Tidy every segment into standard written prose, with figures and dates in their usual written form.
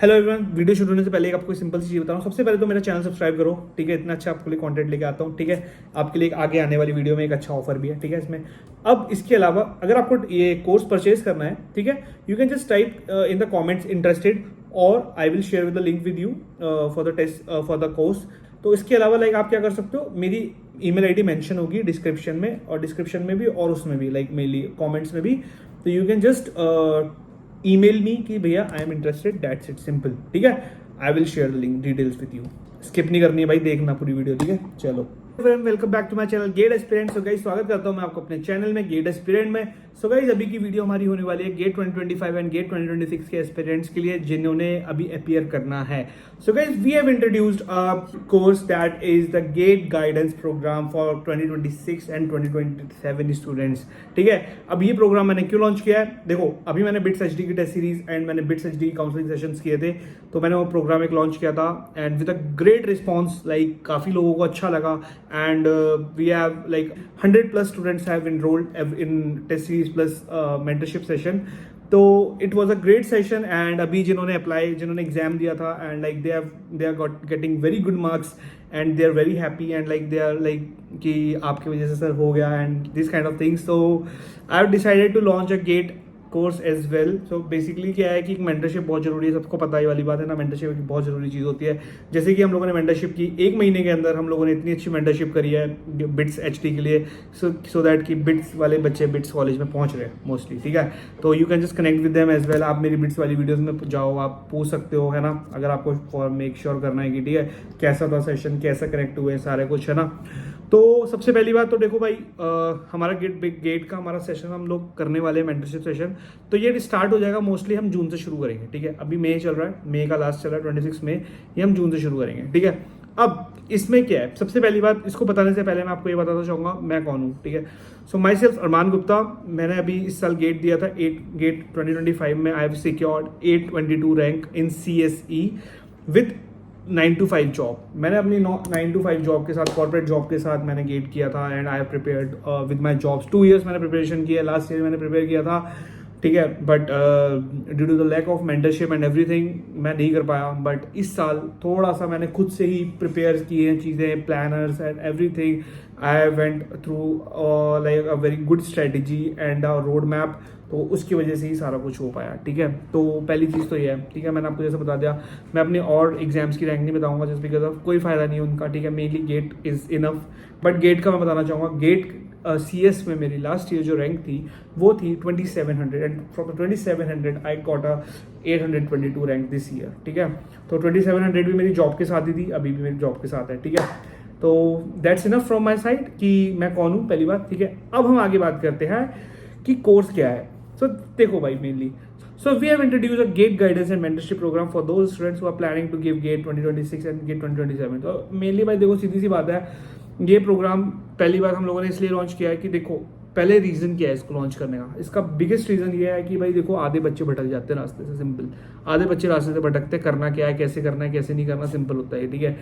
Hello everyone, video शुरू होने से पहले आपको सिंपल सी चीज़ बता रहा हूँ। सबसे पहले तो मेरा चैनल सब्सक्राइब करो, ठीक है। इतना अच्छा आपके लिए कंटेंट लेके आता हूँ, ठीक है। आपके लिए आगे आने वाली वीडियो में एक अच्छा ऑफर भी है, ठीक है इसमें। अब इसके अलावा अगर आपको ये कोर्स परचेज करना है, ठीक है, you can just type in the comments interested और I will share with the link with you for the test for the course. तो इसके अलावा लाइक आप क्या कर सकते हो, मेरी ईमेल आईडी मेंशन होगी डिस्क्रिप्शन में, और डिस्क्रिप्शन में भी और उसमें भी लाइक मेनली कमेंट्स में भी। तो you can just email me कि भैया I am interested, that's it, simple, ठीक है। आई will share the link details with you. Skip नहीं करनी है भाई, देखना पूरी वीडियो, ठीक है। चलो, welcome back to my channel GATE aspirant. So guys, स्वागत करता हूं मैं आपको अपने चैनल में गेट एस्पिरेंट में। सो गाइस, अभी की वीडियो हमारी होने वाली है गेट 2025 एंड गेट 2026 के एस्पिरेंट्स के लिए जिन्होंने अभी अपीयर करना है। So guys, we have introduced a course that is the GATE guidance program for 2026 and 2027 students, ठीक है। अब ये प्रोग्राम मैंने क्यों लॉन्च किया है, देखो अभी मैंने बिट्स एचडी की टेस्ट सीरीज एंड मैंने बिट्स एचडी काउंसलिंग सेशंस किए थे, तो मैंने वो प्रोग्राम एक लॉन्च किया था and with a great response, like काफी लोगों को अच्छा लगा and we have like 100+ students have enrolled in test series plus mentorship session. तो it was a great session and अभी जिन्होंने जिन्होंने एग्जाम दिया था and like they are getting very good marks and they are very happy and like they are like कि आपकी वजह से सर हो गया and this kind of things. तो I have decided to launch a GATE course as well. So basically क्या है कि मेंटरशिप बहुत जरूरी है, सबको पता ही वाली बात है ना, मेंटरशिप एक बहुत जरूरी चीज़ होती है। जैसे कि हम लोगों ने मेंटरशिप की 1 महीने के अंदर, हम लोगों ने इतनी अच्छी मेंटरशिप करी है बिट्स एचडी के लिए, सो दैट कि बिट्स वाले बच्चे बिट्स कॉलेज में पहुंच रहे हैं मोस्टली, ठीक है। तो you can just connect with them as well. आप मेरी बिट्स वाली वीडियोज में जाओ, आप पूछ सकते हो, है ना, अगर आपको फॉर मेक श्योर करना है कि ठीक है कैसा था सेशन, कैसा कनेक्ट हुए, सारे कुछ, है ना। तो सबसे पहली बात तो देखो भाई, हमारा गेट का हमारा सेशन हम लोग करने वाले हैं मेंटरशिप सेशन। तो ये स्टार्ट हो जाएगा मोस्टली, हम जून से शुरू करेंगे, ठीक है। अभी मई चल रहा है, मई का लास्ट चल रहा है 26 मई, ये हम जून से शुरू करेंगे, ठीक है। अब इसमें क्या है, सबसे पहली बात, इसको बताने से पहले मैं आपको ये बताना चाहूँगा मैं कौन हूँ, ठीक है। सो माई सेल्फ अरमान गुप्ता। मैंने अभी इस साल गेट दिया था, गेट 2025 में। I have secured 822 rank in CSE with 9 to 5 job. मैंने अपनी 9 to 5 जॉब के साथ, कॉर्पोरेट जॉब के साथ मैंने गेट किया था and I have prepared with my jobs. 2 years मैंने प्रिपरेशन किया, लास्ट ईयर मैंने प्रिपेयर किया था, ठीक है। But due to the lack of mentorship and everything मैं नहीं कर पाया। बट इस साल थोड़ा सा मैंने खुद से ही प्रिपेयर किए हैं चीज़ें, planners and everything. I went through like a very good strategy and a road map, तो उसकी वजह से ही सारा कुछ हो पाया, ठीक है। तो पहली चीज़ तो ये है, ठीक है। मैंने आपको जैसे बता दिया, मैं अपने और एग्जाम्स की रैंक नहीं बताऊंगा जस्ट बिकॉज ऑफ कोई फायदा नहीं है उनका, ठीक है। Mainly GATE is enough, but GATE का मैं बताना चाहूँगा। गेट CS में मेरी लास्ट ईयर जो रैंक थी वो थी 2700 and from 2700 I got a 822 rank this year, ठीक है। तो 2700 भी मेरी जॉब के साथ ही थी, अभी भी मेरी जॉब के साथ है, ठीक है। तो that's enough from my side कि मैं कौन हूँ, पहली बात, ठीक है। अब हम आगे बात करते हैं कि कोर्स क्या है। सो देखो भाई, mainly so we have introduced a GATE guidance and mentorship program for those students who are planning to give GATE 2026 and GATE 2027। तो मेनली भाई देखो, सीधी सी बात है, ये प्रोग्राम पहली बार हम लोगों ने इसलिए लॉन्च किया है कि देखो पहले रीज़न क्या है इसको लॉन्च करने का। इसका बिगेस्ट रीज़न ये है कि भाई देखो आधे बच्चे भटक जाते हैं रास्ते से, सिंपल। आधे बच्चे रास्ते से भटकते, करना क्या है, कैसे करना है, कैसे नहीं करना, सिंपल होता है, ठीक है।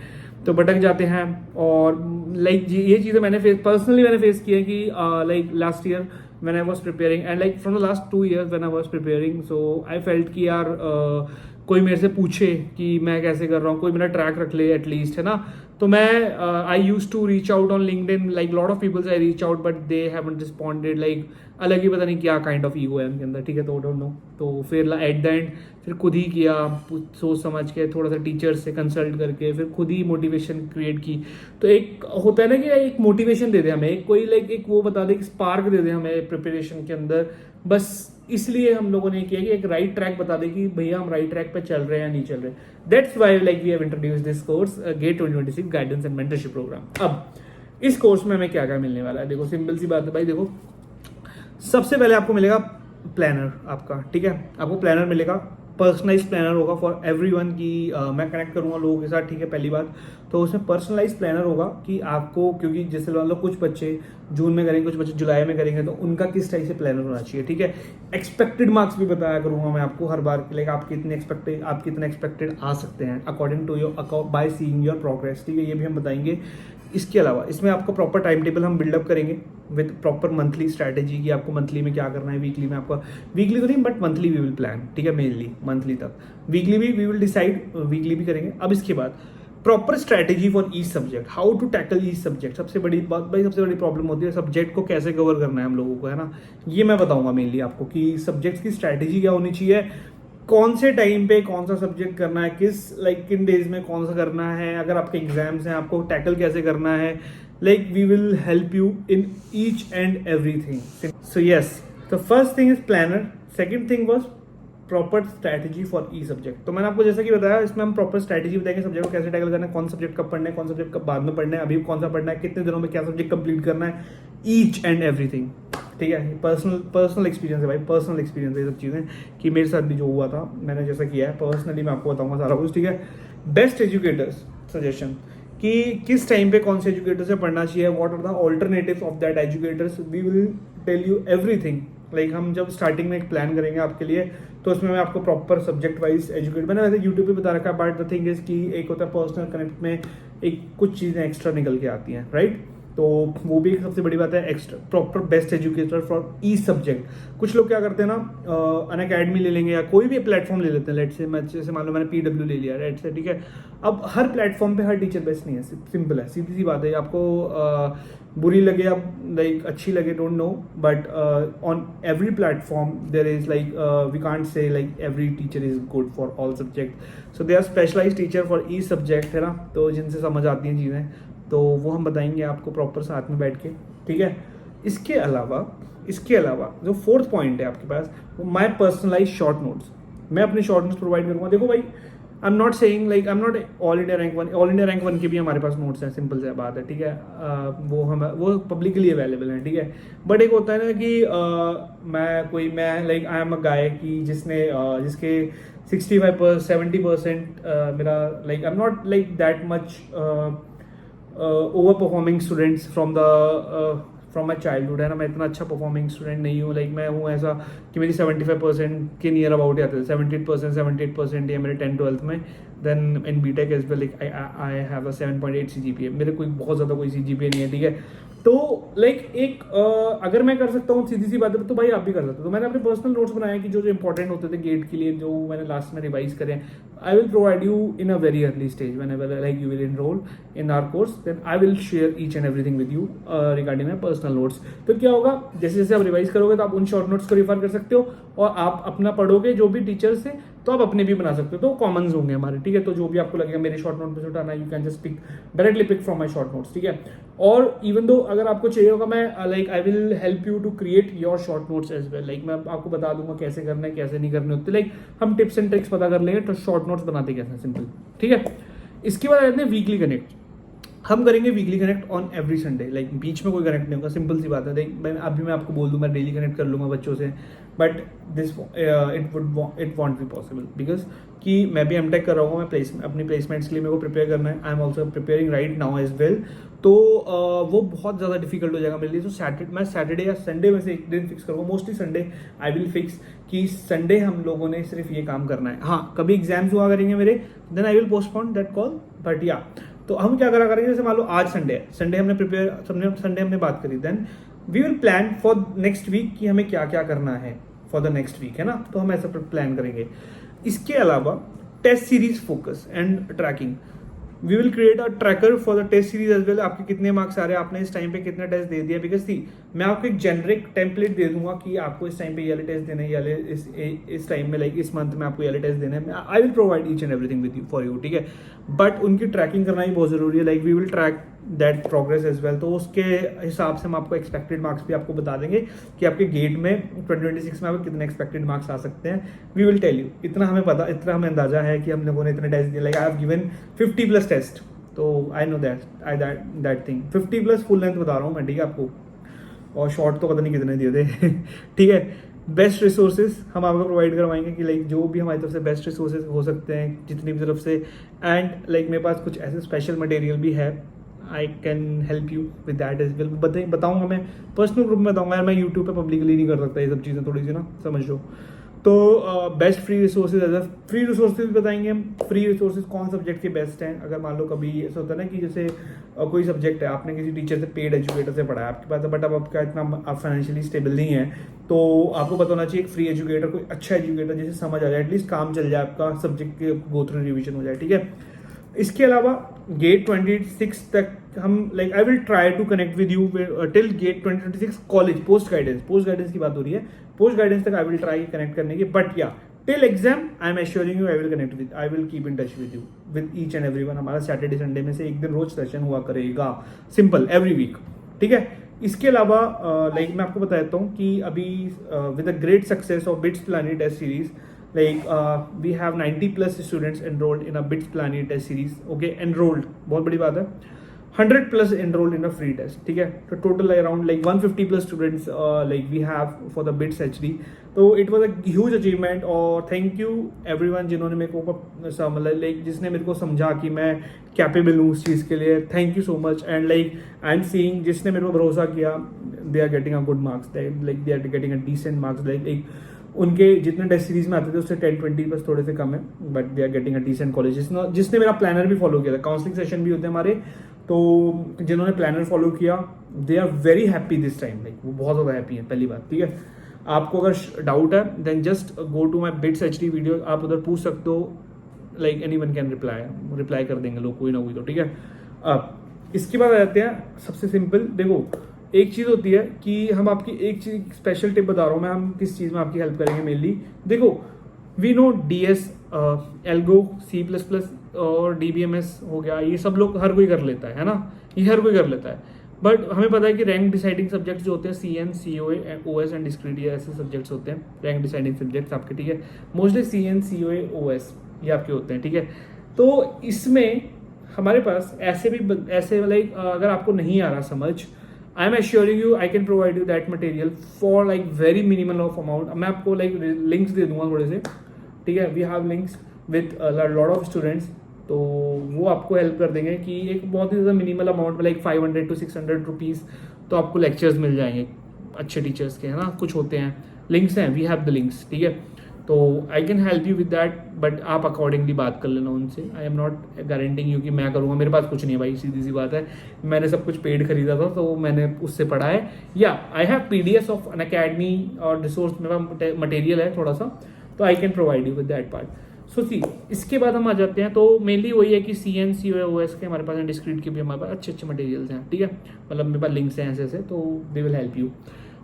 तो भटक जाते हैं और लाइक ये चीज़ें मैंने पर्सनली फेस की है कि like last year when I was preparing and like from the last 2 years when I was preparing, so I felt कि यार कोई मेरे से पूछे कि मैं कैसे कर रहा हूँ, कोई मेरा ट्रैक रख ले एटलीस्ट, है ना। तो मैं I use to reach out on LinkedIn, like lot of peoples I reach out but they haven't responded, like अलग ही पता नहीं क्या काइंड ऑफ ईगो है उनके अंदर, ठीक है। तो डोंट नो, तो फिर एट द एंड फिर खुद ही किया, सोच समझ के, थोड़ा सा टीचर्स से कंसल्ट करके, फिर खुद ही मोटिवेशन क्रिएट की। तो एक होता है ना कि एक मोटिवेशन दे दे हमें, कोई लाइक एक वो बता दे, एक स्पार्क दे दे हमें प्रिपरेशन के अंदर, बस इसलिए हम लोगों ने किया कि एक राइट ट्रैक बता दें कि भैया हम राइट ट्रैक पे चल रहे हैं या नहीं चल रहे। That's why like we have introduced this course GATE 2026 guidance and mentorship program. अब इस कोर्स में हमें क्या क्या मिलने वाला है, देखो सिंपल सी बात है भाई। देखो सबसे पहले आपको मिलेगा प्लानर आपका, ठीक है। आपको प्लानर मिलेगा, पर्सनलाइज प्लानर होगा फॉर एवरीवन की मैं कनेक्ट करूंगा लोगों के साथ, ठीक है, पहली बात। तो उसमें पर्सनलाइज प्लानर होगा कि आपको, क्योंकि जैसे मान लो कुछ बच्चे जून में करेंगे, कुछ बच्चे जुलाई में करेंगे, तो उनका किस टाइप से प्लानर होना चाहिए, ठीक है। एक्सपेक्टेड मार्क्स भी बताया करूंगा मैं आपको हर बार, लाइक आप कितने एक्सपेक्टेड आ सकते हैं according to your by seeing your progress, ठीक है। ये भी हम बताएंगे। इसके अलावा इसमें आपका प्रॉपर टाइम टेबल हम बिल्डअप करेंगे, विद प्रॉपर मंथली स्ट्रैटेजी कि आपको मंथली में क्या करना है, वीकली में आपका, वीकली तो नहीं but monthly we will plan, ठीक है, मेनली मंथली तक, वीकली भी वी विल डिसाइड, वीकली भी करेंगे। अब इसके बाद proper strategy for each subject, how to tackle each subject. सबसे बड़ी बात भाई, सबसे बड़ी प्रॉब्लम होती है सब्जेक्ट को कैसे कवर करना है हम लोगों को, है ना, ये मैं बताऊंगा मेनली आपको कि सब्जेक्ट की स्ट्रैटेजी क्या होनी चाहिए, कौन से टाइम पे कौन सा सब्जेक्ट करना है, किस किन डेज में कौन सा करना है, अगर आपके एग्जाम्स हैं आपको टैकल कैसे करना है, we will help you in each and everything. So yes, the first thing is planner, second thing was proper strategy for each subject. तो मैंने आपको जैसा कि बताया, इसमें हम प्रॉपर स्ट्रैटेजी बताएंगे सब्जेक्ट को कैसे टैकल करना है, कौन सब्जेक्ट कब पढ़ना है, कौन सब्जेक्ट कब बाद में पढ़ना है, अभी कौन सा पढ़ना है, कितने दिनों में क्या सब्जेक्ट कंप्लीट करना है, ईच एंड एवरीथिंग, ठीक है। पर्सनल एक्सपीरियंस है भाई, पर्सनल एक्सपीरियंस है ये सब चीज़ें कि मेरे साथ भी जो हुआ था, मैंने जैसा किया है पर्सनली मैं आपको बताऊंगा सारा कुछ, ठीक है। बेस्ट एजुकेटर्स सजेशन कि किस टाइम पे कौन से एजुकेटर से पढ़ना चाहिए, what are the alternatives of that educators, we will tell you everything. हम जब स्टार्टिंग में एक प्लान करेंगे आपके लिए, तो उसमें मैं आपको प्रॉपर सब्जेक्ट वाइज एजुकेट, मैंने वैसे यूट्यूब पे बता रखा है, बट द थिंग इज कि एक होता है पर्सनल कनेक्ट में एक कुछ चीज़ें एक्स्ट्रा निकल के आती हैं, राइट। तो वो भी एक सबसे बड़ी बात है, extra proper best educator for each subject. कुछ लोग क्या करते हैं ना, अन अकेडमी ले लेंगे या कोई भी प्लेटफॉर्म ले लेते हैं, लेट से मैं जैसे मान लो मैंने PW ले लिया, राइट से, ठीक है। अब हर प्लेटफॉर्म पे हर टीचर बेस्ट नहीं है, सिंपल है, सीधी सी बात है। आपको बुरी लगे अब अच्छी लगे, don't know, but on every platform there is we can't say every teacher is good for all subject, so they are specialise teacher for each subject, है ना, तो जिनसे समझ आती हैं चीज़ें, तो वो हम बताएंगे आपको प्रॉपर साथ में बैठ के, ठीक है। इसके अलावा जो फोर्थ पॉइंट है आपके पास, वो माय पर्सनलाइज शॉर्ट नोट्स, मैं अपने शॉर्ट नोट्स प्रोवाइड करूँगा। देखो भाई, I am not saying I am not all India rank 1, all India rank 1 के भी हमारे पास नोट्स हैं, सिंपल सी बात है, ठीक है। वो पब्लिकली अवेलेबल हैं, ठीक है। बट एक होता है ना कि मैं आई एम अ गाय कि जिसके 65-70% मेरा I am not that much over performing students from my childhood, है ना, मैं इतना अच्छा परफॉर्मिंग स्टूडेंट नहीं हूँ। मैं हूँ ऐसा कि मेरी 75% के नियर अबाउट आते थे, 78% या मेरे 10th-12th में, then in BTech as well I have a 7.8 CGPA, मेरे कोई बहुत ज़्यादा कोई CGPA नहीं है, ठीक है। तो अगर मैं कर सकता हूँ, सीधी सी बात है, तो भाई आप भी कर सकते हो। तो मैंने अपने पर्सनल नोट्स बनाए कि जो इंपॉर्टेंट होते थे गेट के लिए, जो मैंने लास्ट में रिवाइज करे हैं, I will provide you in a very early stage whenever you will enrol in our course, then I will share each and everything with you regarding my personal notes. तो क्या होगा, जैसे जैसे आप revise करोगे तो आप उन शॉर्ट नोट्स को रिफर कर सकते हो, और आप अपना पढ़ोगे जो भी टीचर से, तो आप अपने भी बना सकते हो, तो कॉमन्स होंगे हमारे, ठीक है। तो जो भी आपको लगेगा मेरे शॉर्ट नोट पे से उठाना, you can just directly pick from my short notes, ठीक है। और इवन दो अगर आपको चाहिए होगा, मैं I will help you to create your short notes as well, मैं आपको बता दूंगा कैसे करना है, कैसे नहीं करने होते, हम टिप्स एंड ट्रिक्स पता कर लेंगे, तो शॉर्ट नोट्स बनाते कैसे, सिंपल, ठीक है। इसके बाद आते हैं वीकली कनेक्ट। हम करेंगे weekly connect on every Sunday, बीच में कोई कनेक्ट नहीं होगा, सिंपल सी बात है। अभी मैं आपको बोल दूँ मैं डेली कनेक्ट कर लूँगा बच्चों से, but this it won't be possible, because कि मैं भी एमटेक कर रहा हूँ, मैं अपनी प्लेसमेंट्स के लिए मेरे को प्रिपेयर करना है, I am also preparing right now as well, तो वो बहुत ज़्यादा डिफिकल्ट हो जाएगा मेरे लिए। तो मैं सैटरडे या संडे में से एक दिन फिक्स करूँगा, mostly Sunday I will fix कि संडे हम लोगों ने सिर्फ ये काम करना है। हाँ, कभी एग्जाम्स हुआ करेंगे मेरे, then I will postpone that call, but या, तो हम क्या करा करेंगे, जैसे मान लो आज संडे हमने बात करी, then we will plan for next week कि हमें क्या क्या करना है फॉर द नेक्स्ट वीक, है ना, तो हम ऐसा प्लान करेंगे। इसके अलावा test series focus and tracking, we will create a tracker for the test series as well, आपके कितने मार्क्स आ रहे हैं, आपने इस टाइम पे कितना टेस्ट दे दिया, बिकॉज मैं आपको एक जेनरिक टेम्पलेट दे दूंगा कि आपको इस टाइम पे ये वाले टेस्ट देने हैं, इस टाइम में इस मंथ में आपको ये वाले टेस्ट देने हैं, I will provide each and everything with you for you, ठीक है। बट उनकी ट्रैकिंग करना ही बहुत जरूरी है, we will track that progress as well, तो उसके हिसाब से हम आपको एक्सपेक्टेड मार्क्स भी आपको बता देंगे कि आपके गेट में 2026 में आपको कितने एक्सपेक्टेड मार्क्स आ सकते हैं, वी विल टेल यू। इतना हमें अंदाजा है कि हम लोगों ने इतने टेस्ट दिए, आई हैव गिवन 50+ टेस्ट, तो I know that thing, 50+ full length बता रहा हूँ मैं, ठीक है आपको, और शॉर्ट तो पता नहीं कितने दिए थे ठीक है। बेस्ट रिसोर्सेज हम आपको प्रोवाइड करवाएंगे कि जो भी हमारी तरफ से बेस्ट रिसोर्सेज हो सकते हैं जितनी भी तरफ से, एंड मेरे पास कुछ ऐसे स्पेशल मटेरियल भी है, I can help you with that as well. बताऊंगा मैं पर्सनल ग्रुप में बताऊंगा यार, मैं यूट्यूब पे पब्लिकली नहीं कर सकता ये सब चीज़ें, थोड़ी सी ना समझ लो। तो best free resources, as free resources बताएंगे हम। फ्री रिसोर्सेज कौन सब्जेक्ट के बेस्ट हैं? अगर मान लो कभी ऐसा होता है ना कि जैसे कोई सब्जेक्ट है, आपने किसी टीचर से, पेड एजुकेटर से पढ़ा है आपके पास, बट अब आपका इतना आप फाइनेंशियली स्टेबल नहीं है, तो आपको पता होना चाहिए एक फ्री एजुकेटर, कोई अच्छा एजुकेटर जिसे समझ आ जाए, एटलीस्ट काम चल जाए आपका, सब्जेक्ट के गो थ्रू रिविजन हो जाए, ठीक है। इसके अलावा गेट 26 तक हम like I will try to connect with you till GATE 2026 college post guidance की बात हो रही है, पोस्ट गाइडेंस तक आई विल ट्राई कनेक्ट करने की, बट या till exam I am assuring you I will connect with, I will keep in touch with you with each and everyone. हमारा सैटरडे संडे में से एक दिन रोज सेशन हुआ करेगा, सिंपल, एवरी वीक, ठीक है। इसके अलावा लाइक मैं आपको बता देता हूँ कि अभी with a great success of bits planning test series, like we have 90+ students enrolled in a BITS Planning test series, okay, enrolled, बहुत बड़ी बात है, 100+ enrolled in a free test, ठीक है। तो total around like 150+ students like we have for the BITS HD, तो it was a huge achievement, और thank you everyone जिन्होंने मेरे को मतलब लाइक जिसने मेरे को समझा कि मैं कैपेबल हूँ उस चीज़ के लिए, thank you so much. And like I am seeing जिसने मेरे को भरोसा किया, they are getting a good marks, like they are getting a decent marks, like उनके जितने टेस्ट सीरीज में आते थे उससे 10-20 बस थोड़े से कम है, but they are getting a decent college. जिसने मेरा प्लानर भी फॉलो किया था, काउंसलिंग सेशन भी होते हैं हमारे, तो जिन्होंने प्लानर फॉलो किया they are very happy this time, like वो बहुत ज़्यादा हैप्पी है, पहली बात, ठीक है। आपको अगर डाउट है then just go to my bits HD video, आप उधर पूछ सकते हो, like anyone can reply कर देंगे लोग, कोई ना कोई, तो ठीक है। अब इसके बाद आ जाते हैं सबसे सिंपल, देखो एक चीज़ होती है कि हम आपकी एक चीज़ स्पेशल टिप बता रहा हूँ मैं, हम किस चीज़ में आपकी हेल्प करेंगे मेनली। देखो we know DS, algo, C++ और DBMS हो गया, ये सब लोग हर कोई कर लेता है ना, ये हर कोई कर लेता है, बट हमें पता है कि रैंक डिसाइडिंग सब्जेक्ट्स जो होते हैं CN, COA, OS and discrete, ये ऐसे सब्जेक्ट्स होते हैं रैंक डिसाइडिंग सब्जेक्ट्स आपके, ठीक है। मोस्टली CN, COA, OS ये आपके होते हैं, ठीक है। तो इसमें हमारे पास ऐसे लाइक अगर आपको नहीं आ रहा समझ, आई am assuring you I can provide you that material for like very minimal of amount. मैं आपको लाइक लिंक्स दे दूंगा थोड़े से, ठीक है। We have links with lot of students, तो वो आपको हेल्प कर देंगे कि एक बहुत ही ज़्यादा मिनिमल अमाउंट में लाइक 500 to 600 रुपीज़ तो आपको लेक्चर्स मिल जाएंगे अच्छे टीचर्स के, है ना, कुछ होते हैं, लिंक्स हैं, वी हैव द लिंक्स, ठीक है। तो I can help you with that, but आप अकॉर्डिंगली बात कर लेना उनसे। I am not guaranteeing you कि मैं करूँगा, मेरे पास कुछ नहीं है भाई, सीधी सी बात है, मैंने सब कुछ पेड खरीदा था तो मैंने उससे पढ़ा है। या I have PDFs of Unacademy और रिसोर्स, मेरा मटेरियल है थोड़ा सा, तो I can provide you with that part. So see इसके बाद हम आ जाते हैं, तो मेनली वही है कि CN, COA, OS के हमारे पास डिस्क्रीट के भी हमारे पास अच्छे मटेरियल्स हैं, ठीक है। मतलब मेरे पास लिंक्स हैं ऐसे, तो दे विल हेल्प यू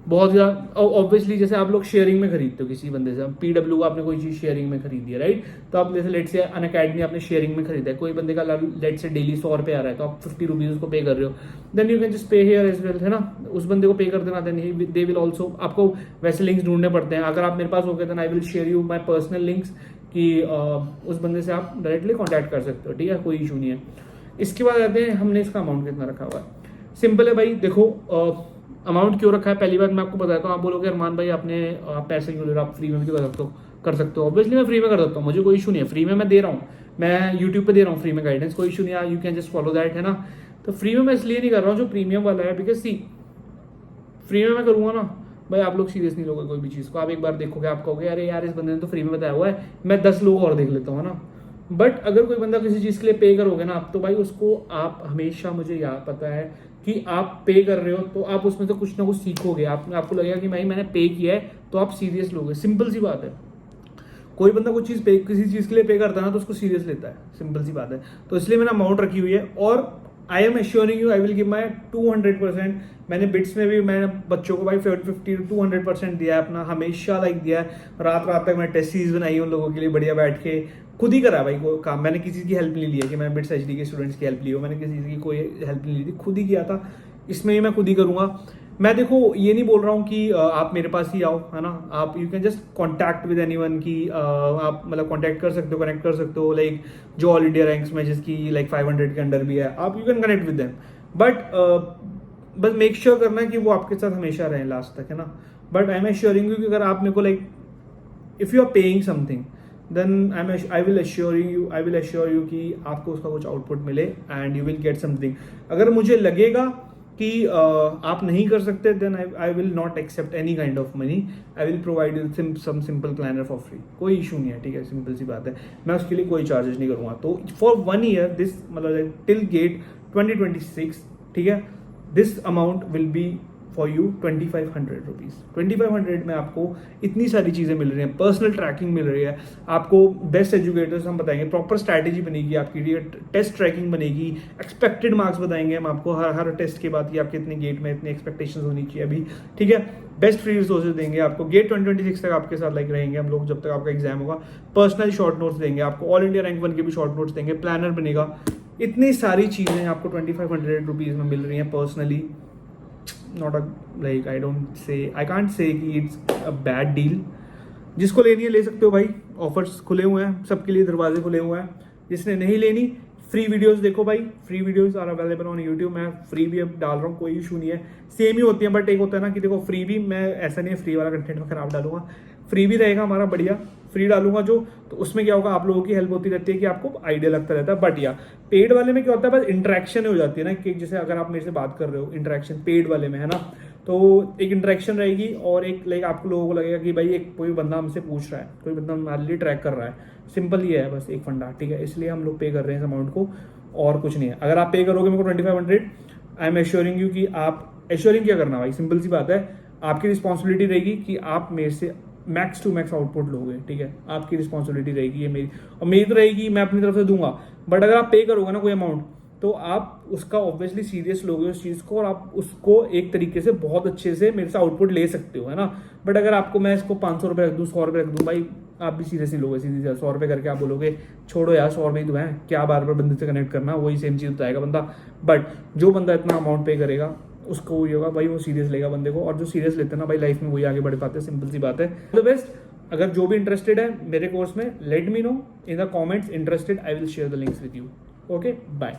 बहुत ज़्यादा। ऑब्वियसली जैसे आप लोग शेयरिंग में खरीदते हो किसी बंदे से, PW आपने कोई चीज़ शेयरिंग में खरीदी है, राइट, तो आप जैसे लेट से अन अकेडमी आपने शेयरिंग में खरीदा है, कोई बंदे का लेट से डेली 100 रुपये आ रहा है, तो आप 50 रुपीज़ उसको पे कर रहे हो, then you can just pay here as well, है ना, उस बंदे को पे कर देना, देन दे विल ऑल्सो, आपको वैसे लिंक्स ढूंढने पड़ते हैं, अगर आप मेरे पास हो गए then I will share you my personal links कि उस बंदे से आप डायरेक्टली कॉन्टैक्ट कर सकते हो, ठीक है, कोई इशू नहीं है। इसके बाद आते हैं हमने इसका अमाउंट कितना रखा हुआ है। सिंपल है भाई, देखो अमाउंट क्यों रखा है, पहली बात मैं आपको बताता हूँ। आप बोलोगे अरमान भाई आपने पैसे क्यों ले रहे हो, आप फ्री में भी तो कर सकते हो। ऑब्वियसली मैं फ्री में कर सकता हूँ, मुझे कोई इशू नहीं है, फ्री में मैं दे रहा हूँ, मैं यूट्यूब पे दे रहा हूँ फ्री में गाइडेंस, कोई इशू नहीं है, you can just follow that, है ना। तो फ्री में मैं इसलिए नहीं कर रहा हूँ जो प्रीमियम वाला है, बिकॉज सी फ्री में मैं करूँगा ना भाई, आप लोग सीरियस नहीं लोगे कोई भी चीज़ को, आप एक बार देखोगे आप कहोगे अरे यार इस बंदे ने तो फ्री में बताया हुआ है, मैं 10 लोग और देख लेता हूँ ना। बट अगर कोई बंदा किसी चीज़ के लिए पे करोगे ना आप, तो भाई उसको आप हमेशा, मुझे याद पता है कि आप पे कर रहे हो तो आप उसमें से कुछ ना कुछ सीखोगे, आपको लगेगा कि भाई मैंने पे किया है, तो आप सीरियस लोगे, सिंपल सी बात है। कोई बंदा कुछ चीज़ पे किसी चीज़ के लिए पे करता है ना तो उसको सीरियस लेता है, सिंपल सी बात है। तो इसलिए मैंने अमाउंट रखी हुई है, और आई am assuring you I will give my 200%। मैंने बिट्स में भी मैंने बच्चों को भाई 50 to 200% दिया है अपना, हमेशा लाइक दिया है। रात रात तक मैंने टेस्ट सीरीज बनाई उन लोगों के लिए, बढ़िया बैठ के खुद ही करा भाई वो काम, मैंने किसी की हेल्प नहीं ली है कि मैंने बिट्स HD के स्टूडेंट्स की हेल्प ली हो, मैंने किसी की कोई हेल्प नहीं ली थी, खुद ही किया था। इसमें ही मैं खुद ही करूँगा। मैं देखो ये नहीं बोल रहा हूँ कि आप मेरे पास ही आओ, है ना, आप you can just contact with anyone की आप मतलब कॉन्टैक्ट कर सकते हो, कनेक्ट कर सकते हो, लाइक जो ऑल इंडिया रैंक्स में जिसकी लाइक 500 के अंडर भी है, आप you can connect with them, but बस मेक श्योर करना है कि वो आपके साथ हमेशा रहें लास्ट तक, है ना। But I am assuring you कि अगर आप मेरे को like if you are paying something then I will assure you कि आपको उसका कुछ आउटपुट मिले and you will get something. अगर मुझे लगेगा कि आप नहीं कर सकते, then I will not accept any kind of money, I will provide you some simple planner for free, कोई इशू नहीं है, ठीक है, सिंपल सी बात है, मैं उसके लिए कोई चार्जेस नहीं करूँगा। तो फॉर 1 ईयर दिस मतलब टिल गेट 2026, ठीक है, this amount will be for you 2500 rupees. 2500 में आपको इतनी सारी चीज़ें मिल रही हैं, पर्सनल ट्रैकिंग मिल रही है आपको, बेस्ट एजुकेटर्स हम बताएंगे, प्रॉपर स्ट्रैटेजी बनेगी आपकी, टेस्ट ट्रैकिंग बनेगी, एक्सपेक्टेड मार्क्स बताएंगे हम आपको हर टेस्ट के बाद कि आपके इतने गेट में इतनी एक्सपेक्टेशंस होनी चाहिए अभी, ठीक है, बेस्ट फ्री रिसोर्सेज देंगे आपको, गेट 2026 तक आपके साथ लाइक रहेंगे हम लोग जब तक आपका एग्जाम होगा, पर्सनल शॉर्ट नोट्स देंगे आपको, ऑल इंडिया रैंक 1 के भी शॉर्ट नोट्स देंगे, प्लानर बनेगा, इतनी सारी चीज़ें आपको 2500 रुपीज़ में मिल रही हैं personally. Not a like I can't say कि इट्स अ बैड डील, जिसको लेनी है ले सकते हो भाई, ऑफर्स खुले हुए हैं सबके लिए, दरवाजे खुले हुए हैं, जिसने नहीं लेनी फ्री वीडियोस देखो भाई, free videos are available on YouTube, मैं फ्री भी अब डाल रहा हूँ, कोई इशू नहीं है, सेम ही होती है, बट एक होता है ना कि देखो फ्री भी, मैं ऐसा नहीं है फ्री वाला कंटेंट में खराब डालूंगा, फ्री भी रहेगा हमारा बढ़िया, फ्री डालूंगा जो, तो उसमें क्या होगा, आप लोगों की हेल्प होती रहती है कि आपको आइडिया लगता रहता है, बट या पेड वाले में क्या होता है, बस इंटरेक्शन हो जाती है ना, कि जैसे अगर आप मेरे से बात कर रहे हो, इंटरेक्शन पेड वाले में है ना, तो एक इंटरेक्शन रहेगी, और एक लाइक आपको लोगों को लगेगा कि भाई एक कोई बंदा हमसे पूछ रहा है, कोई बंदा हमारे लिए ट्रैक कर रहा है, सिंपल ही है बस एक फंडा, ठीक है, इसलिए हम लोग पे कर रहे हैं इस अमाउंट को, और कुछ नहीं है। अगर आप पे करोगे मेरे को 2500, आई एम एश्योरिंग यू कि आप, एश्योरिंग क्या करना भाई, सिंपल सी बात है, आपकी रिस्पॉन्सिबिलिटी रहेगी कि आप मेरे से मैक्स टू मैक्स आउटपुट लोगे, ठीक है, आपकी रिस्पॉन्सिबिलिटी रहेगी ये मेरी, और मेरी तो रहेगी मैं अपनी तरफ से दूंगा, बट अगर आप पे करोगे ना कोई अमाउंट, तो आप उसका ऑब्वियसली सीरियस लोगे उस चीज़ को, और आप उसको एक तरीके से बहुत अच्छे से मेरे से आउटपुट ले सकते हो, है ना, बट अगर आपको मैं इसको 500 रुपये रख दूँ, 100 रुपये रख दूँ, भाई आप भी सीरियस नहीं लोगे, सीधे 100 रुपये करके आप बोलोगे छोड़ो यार 100 रुपये ही तो है, क्या बार बार बंदे से कनेक्ट करना, वही सेम चीज़ बताएगा बंदा, बट जो बंदा इतना अमाउंट पे करेगा उसको वही होगा भाई, वो सीरियस लेगा बंदे को, और जो सीरियस लेते हैं ना भाई लाइफ में वही आगे बढ़ पाते हैं, सिंपल सी बात है। द बेस्ट, अगर जो भी इंटरेस्टेड है मेरे कोर्स में, let me know in the comments, interested, I will share the links with you, okay bye.